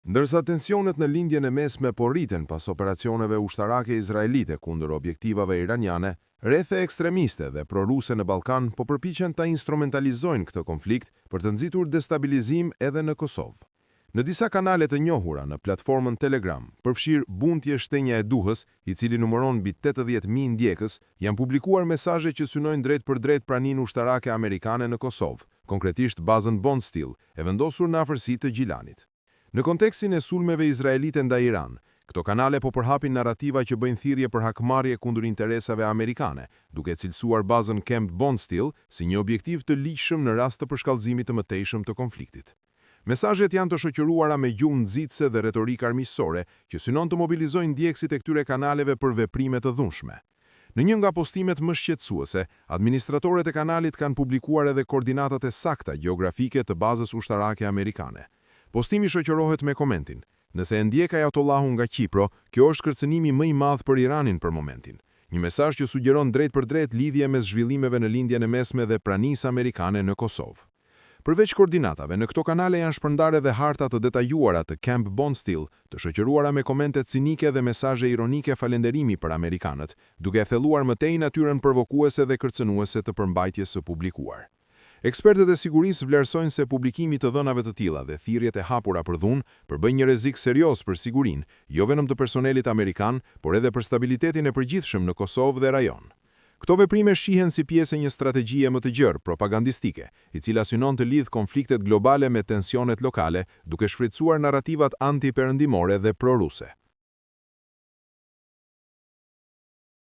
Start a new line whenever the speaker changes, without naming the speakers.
Ndërsa tensionet në lindjen e mesme po rriten pas operacioneve ushtarake izraelite kundër objektivave iraniane, rrethe ekstremiste dhe proruse në Ballkan po përpiqen ta instrumentalizojnë këtë konflikt për të nxitur destabilizim edhe në Kosovë. Në disa kanale të njohura në platformën Telegram, përfshirë Buntje Shtënja e Duhës, i cili numëron mbi 80.000 ndjekës, janë publikuar mesazhe që synojnë drejt për drejt praninë ushtarake amerikane në Kosovë, konkretisht bazën Bondsteel, e vendosur në afërsi të Gjilanit. Në kontekstin e sulmeve izraelite ndaj Iran, këto kanale po përhapin narrativa që bëjnë thirrje për hakmarrje kundër interesave amerikane, duke cilësuar bazën Camp Bondsteel si një objektiv të ligjshëm në rast të përshkallëzimit të mëtejshëm të konfliktit. Mesazhet janë të shoqëruara me gjumë nxitse dhe retorikë armiqësore që synon të mobilizojnë ndjekësit e këtyre kanaleve për veprime të dhunshme. Në një nga postimet më shqetësuese, administratorët e kanalit kanë publikuar edhe koordinatat e sakta gjeografike të bazës ushtarake amerikane. Postimi shoqërohet me komentin: "Nëse e ndjek Ajatollahu nga Kipro, kjo është kërcënimi më i madh për Iranin për momentin." Një mesazh që sugjeron drejt për drejt lidhje mes zhvillimeve në lindjen e mesme dhe pranisë amerikane në Kosovë. Përveç koordinatave, në këto kanale janë shpërndarë edhe harta të detajuara të Camp Bondsteel, të shoqëruara me komente cinike dhe mesazhe ironike falënderimi për amerikanët, duke thelluar mëtej natyrën provokuese dhe kërcënuese të përmbajtjes së publikuar. Ekspertët e sigurisë vlerësojnë se publikimi të dhënave të tilla dhe thirrjet e hapura për dhunë përbëjnë një rrezik serioz për sigurinë, jo vetëm të personelit amerikan, por edhe për stabilitetin e përgjithshëm në Kosovë dhe rajon. Këto veprime shihen si pjesë e një strategjie më të gjerë propagandistike, i cila synon të lidh konfliktet globale me tensionet lokale, duke shfrytëzuar narrativat anti-perëndimore dhe proruse.